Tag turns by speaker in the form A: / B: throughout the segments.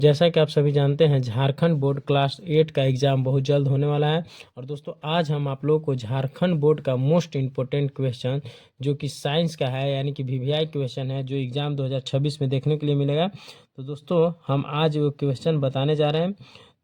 A: जैसा कि आप सभी जानते हैं, झारखंड बोर्ड क्लास 8 का एग्ज़ाम बहुत जल्द होने वाला है। और दोस्तों, आज हम आप लोगों को झारखंड बोर्ड का मोस्ट इम्पोर्टेंट क्वेश्चन जो कि साइंस का है, यानी कि वीवीआई क्वेश्चन है, जो एग्ज़ाम 2026 में देखने के लिए मिलेगा। तो दोस्तों, हम आज वो क्वेश्चन बताने जा रहे हैं।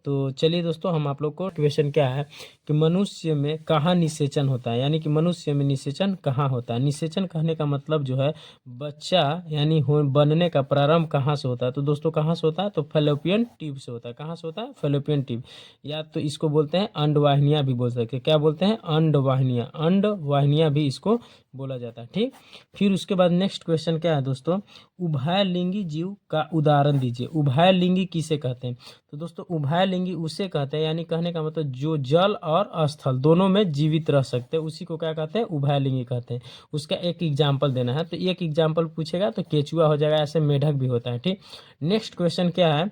A: तो चलिए दोस्तों, हम आप लोग को क्वेश्चन क्या है कि मनुष्य में कहाँ निषेचन होता है, यानी कि मनुष्य में निषेचन कहाँ होता है। निषेचन कहने का मतलब जो है बच्चा यानी हो बनने का प्रारंभ कहाँ से होता है। तो दोस्तों, कहाँ से होता है? तो फैलोपियन ट्यूब से होता है। कहाँ से होता है? Fallopian tube. या तो इसको बोलते हैं अंडवाहिनियाँ भी बोल सकते हैं। क्या बोलते हैं? अंडवाहिनियाँ। अंडवाहिनियाँ भी इसको बोला जाता है। ठीक, फिर उसके बाद नेक्स्ट क्वेश्चन क्या है दोस्तों, उभयलिंगी जीव का उदाहरण दीजिए। उभयलिंगी किसे कहते हैं? तो दोस्तों, उभयलिंगी उसे कहते हैं, यानी कहने का मतलब जो जल और स्थल दोनों में जीवित रह सकते हैं, उसी को क्या कहते हैं? उभयलिंगी कहते हैं। उसका एक एग्जाम्पल देना है। तो एक एग्जाम्पल पूछेगा तो केचुआ हो जाएगा, ऐसे मेढक भी होता है। ठीक, नेक्स्ट क्वेश्चन क्या है,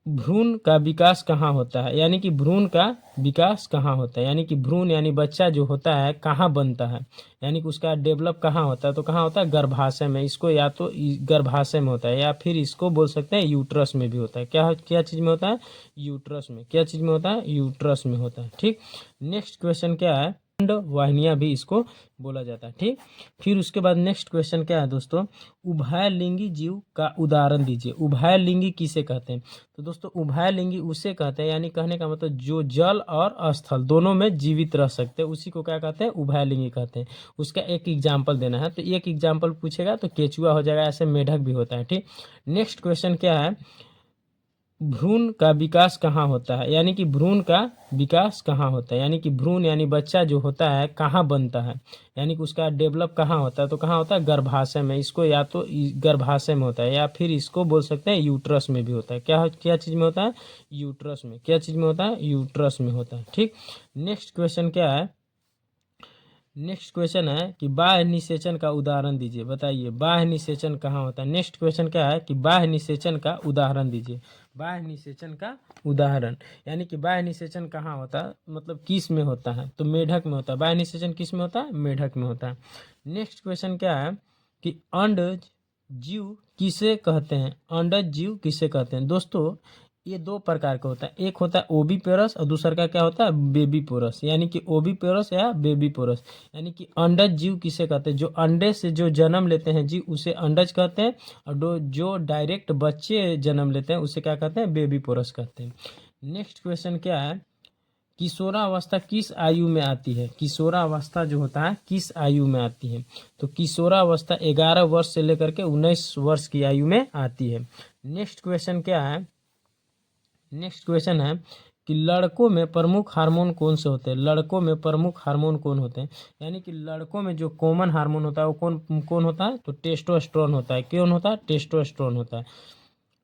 A: भ्रूण का विकास कहाँ होता है, यानी कि भ्रूण का विकास कहाँ होता है। यानी कि भ्रूण यानी बच्चा जो होता है कहाँ बनता है, यानी कि उसका डेवलप कहाँ होता है। तो कहाँ होता है? गर्भाशय में। इसको या तो गर्भाशय में होता है, या फिर इसको बोल सकते हैं यूट्रस में भी होता है। क्या क्या चीज़ में होता है? यूट्रस में। क्या चीज़ में होता है? यूट्रस में होता है। ठीक, नेक्स्ट क्वेश्चन क्या है, वाहिनियाँ भी इसको बोला जाता है। ठीक, फिर उसके बाद नेक्स्ट क्वेश्चन क्या है दोस्तों, उभयलिंगी जीव का उदाहरण दीजिए। उभयलिंगी किसे कहते हैं? तो दोस्तों, उभयलिंगी उसे कहते हैं, यानी कहने का मतलब जो जल और स्थल दोनों में जीवित रह सकते हैं, उसी को क्या कहते हैं? उभयलिंगी कहते हैं। उसका एक एग्जाम्पल देना है। तो एक एग्जाम्पल पूछेगा तो केचुआ हो जाएगा, ऐसे मेढक भी होता है। ठीक, नेक्स्ट क्वेश्चन क्या है, भ्रूण का विकास कहाँ होता है, यानी कि भ्रूण का विकास कहाँ होता है। यानी कि भ्रूण यानी बच्चा जो होता है कहाँ बनता है, यानी कि उसका डेवलप कहाँ होता है। तो कहाँ होता है? गर्भाशय में। इसको या तो गर्भाशय में होता है, या फिर इसको बोल सकते हैं यूट्रस में भी होता है। क्या क्या चीज़ में होता है? यूट्रस में। क्या चीज़ में होता है? यूट्रस में होता है। ठीक, नेक्स्ट क्वेश्चन क्या है, नेक्स्ट क्वेश्चन है कि बाह्य निषेचन का उदाहरण दीजिए। बताइए बाह्य निषेचन कहाँ होता है। नेक्स्ट क्वेश्चन क्या है कि बाह्य निषेचन का उदाहरण दीजिए। बाह्य निषेचन का उदाहरण, यानी कि बाह्य निषेचन कहाँ होता है, मतलब किस में होता है। तो मेढक में होता है। बाह्य निषेचन किस में होता है? मेढक में होता है। नेक्स्ट क्वेश्चन क्या है कि अंडज जीव किसे कहते हैं। अंडज जीव किसे कहते हैं? दोस्तों, ये दो प्रकार का होता है। एक होता है ओबीपोरस और दूसरा का क्या होता है? बेबीपोरस। यानी कि ओबीपोरस या बेबीपोरस, यानी कि अंडज जीव किसे कहते हैं? जो अंडे से जो जन्म लेते हैं जीव, उसे अंडज कहते हैं। और जो डायरेक्ट बच्चे जन्म लेते हैं उसे क्या कहते हैं? बेबीपोरस कहते हैं। नेक्स्ट क्वेश्चन क्या है, किशोरावस्था किस आयु में आती है। किशोरावस्था जो होता है किस आयु में आती है? तो किशोरावस्था 11 वर्ष से लेकर के 19 वर्ष की आयु में आती है। नेक्स्ट क्वेश्चन क्या है, नेक्स्ट क्वेश्चन है कि लड़कों में प्रमुख हार्मोन कौन से होते हैं। लड़कों में प्रमुख हार्मोन कौन होते हैं, यानी कि लड़कों में जो कॉमन हार्मोन होता है वो कौन कौन होता है? तो टेस्टोस्टेरोन होता है। कौन होता है? टेस्टोस्टेरोन होता है।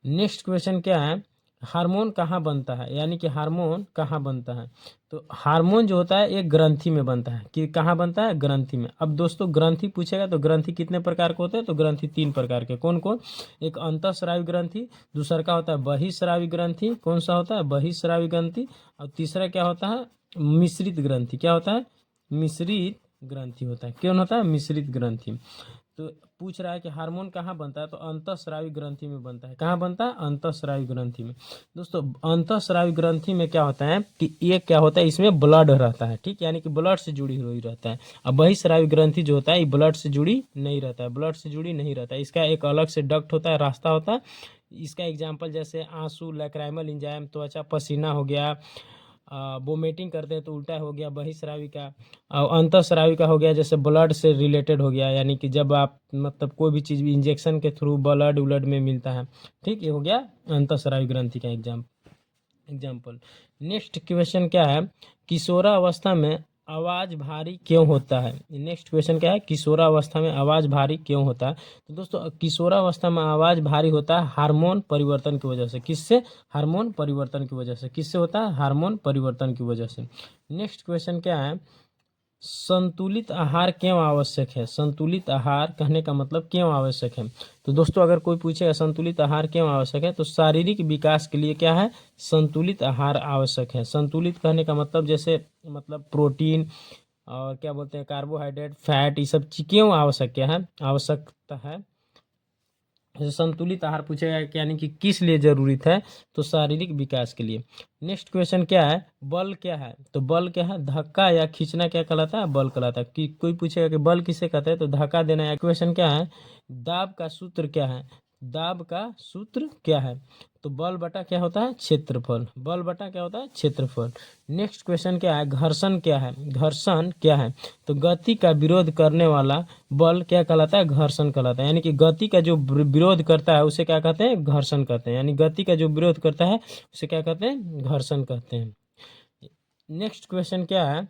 A: नेक्स्ट क्वेश्चन क्या है, हार्मोन कहाँ बनता है, यानी कि हार्मोन कहाँ बनता है। तो हार्मोन जो होता है एक ग्रंथि में बनता है। कि कहाँ बनता है? ग्रंथि में। अब दोस्तों, ग्रंथि पूछेगा तो ग्रंथि कितने प्रकार के होते हैं? तो ग्रंथि 3 प्रकार के। कौन कौन? एक अंतःस्रावी ग्रंथि, दूसरा का होता है बहिःस्रावी ग्रंथि। कौन सा होता है? बहिःस्रावी ग्रंथि। और तीसरा क्या होता है? मिश्रित ग्रंथि। क्या होता है? मिश्रित ग्रंथि होता है। कौन होता है? मिश्रित ग्रंथि। तो पूछ रहा है कि हार्मोन कहाँ बनता है, तो अंतःस्रावी ग्रंथि में बनता है। कहाँ बनता है? अंतःस्रावी ग्रंथि में। दोस्तों, अंतःस्रावी ग्रंथि में क्या होता है कि ये क्या होता है, इसमें ब्लड रहता है। ठीक, यानी कि ब्लड से जुड़ी हुई रहता है। अब बहिःस्रावी ग्रंथि जो होता है ये ब्लड से जुड़ी नहीं रहता है, ब्लड से जुड़ी नहीं रहता है। इसका एक अलग से डक्ट होता है, रास्ता होता है। इसका एग्जाम्पल जैसे आंसू, लैक्राइमल एंजाइम, त्वचा, पसीना हो गया। वोमिटिंग करते हैं तो उल्टा हो गया बहिःस्रावी का। और अंतःस्रावी का हो गया जैसे ब्लड से रिलेटेड हो गया, यानी कि जब आप मतलब कोई भी चीज़ इंजेक्शन के थ्रू ब्लड उलड में मिलता है। ठीक, ये हो गया अंतःस्रावी ग्रंथि का एग्जाम्पल। नेक्स्ट क्वेश्चन क्या है, किशोरावस्था में आवाज़ भारी क्यों होता है। नेक्स्ट क्वेश्चन क्या है, किशोरावस्था में आवाज़ भारी क्यों होता है। तो दोस्तों, किशोरावस्था में आवाज़ भारी होता है हार्मोन परिवर्तन की वजह से। किससे? हार्मोन परिवर्तन की वजह से। किससे होता है? हार्मोन परिवर्तन की वजह से। नेक्स्ट क्वेश्चन क्या है, संतुलित आहार क्यों आवश्यक है। संतुलित आहार कहने का मतलब क्यों आवश्यक है। तो दोस्तों, अगर कोई पूछेगा संतुलित आहार क्यों आवश्यक है, तो शारीरिक विकास के लिए क्या है? संतुलित आहार आवश्यक है। संतुलित कहने का मतलब जैसे मतलब प्रोटीन और क्या बोलते हैं कार्बोहाइड्रेट, फैट, ये सब चीज क्यों आवश्यक क्या है? आवश्यकता है जैसे संतुलित आहार पूछेगा कि यानी कि किस लिए जरूरत है, तो शारीरिक विकास के लिए। नेक्स्ट क्वेश्चन क्या है, बल क्या है, तो बल क्या है, धक्का या खींचना क्या कहलाता है, बल कहलाता है। कि कोई पूछेगा कि बल किसे कहते हैं, तो धक्का देना। या क्वेश्चन क्या है, दाब का सूत्र क्या है, दाब का सूत्र क्या है, तो बल बटा क्या होता है, क्षेत्रफल। बल बटा क्या होता है, क्षेत्रफल। नेक्स्ट क्वेश्चन क्या है, घर्षण क्या है, घर्षण क्या है, तो गति का विरोध करने वाला बल क्या कहलाता है, घर्षण कहलाता है। यानी कि गति का जो विरोध करता है उसे क्या कहते हैं, घर्षण कहते हैं। यानी गति का जो विरोध करता है उसे क्या कहते हैं, घर्षण कहते हैं। नेक्स्ट क्वेश्चन क्या है,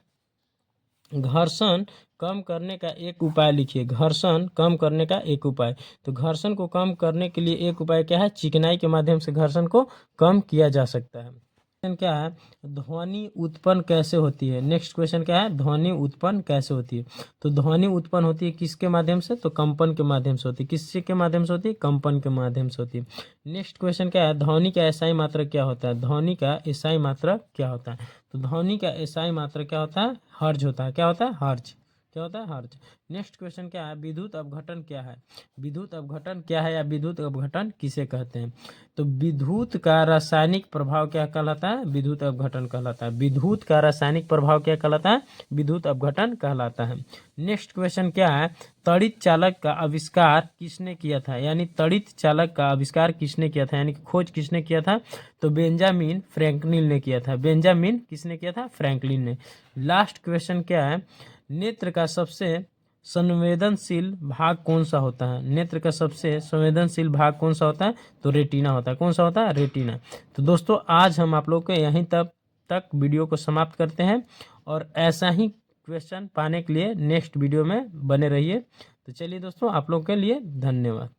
A: घर्षण कम करने का एक उपाय लिखिए। घर्षण कम करने का एक उपाय, तो घर्षण को कम करने के लिए एक उपाय क्या है, चिकनाई के माध्यम से घर्षण को कम किया जा सकता है। क्वेश्चन क्या है, ध्वनि उत्पन्न कैसे होती है। नेक्स्ट क्वेश्चन क्या है, ध्वनि उत्पन्न कैसे होती है, तो ध्वनि उत्पन्न होती है किसके माध्यम से, तो कंपन के माध्यम से होती है। किससे के माध्यम से होती है, कंपन के माध्यम से होती है। नेक्स्ट क्वेश्चन क्या है, ध्वनि का एसआई मात्रक क्या होता है, ध्वनि का एसआई मात्रक क्या होता है, तो ध्वनि का एसआई मात्रक क्या होता है, हर्ज होता है। क्या होता है, हर्ज। क्या होता है, हर्ज। नेक्स्ट क्वेश्चन क्या है, विद्युत अपघटन क्या है, विद्युत अपघटन क्या है या विद्युत अपघटन किसे कहते हैं, तो विद्युत का रासायनिक प्रभाव क्या कहलाता है, विद्युत अपघटन कहलाता है। विद्युत का रासायनिक प्रभाव क्या कहलाता है, विद्युत अपघटन कहलाता है। नेक्स्ट क्वेश्चन क्या है, तड़ित चालक का आविष्कार किसने किया था, यानी तड़ित चालक का आविष्कार किसने किया था, यानी कि खोज किसने किया था, तो बेंजामिन फ्रैंकलिन ने किया था। बेंजामिन किसने किया था, फ्रैंकलिन ने। लास्ट क्वेश्चन क्या है, नेत्र का सबसे संवेदनशील भाग कौन सा होता है, नेत्र का सबसे संवेदनशील भाग कौन सा होता है, तो रेटिना होता है। कौन सा होता है, रेटिना। तो दोस्तों आज हम आप लोग को यहीं तक वीडियो को समाप्त करते हैं, और ऐसा ही क्वेश्चन पाने के लिए नेक्स्ट वीडियो में बने रहिए। तो चलिए दोस्तों, आप लोग के लिए धन्यवाद।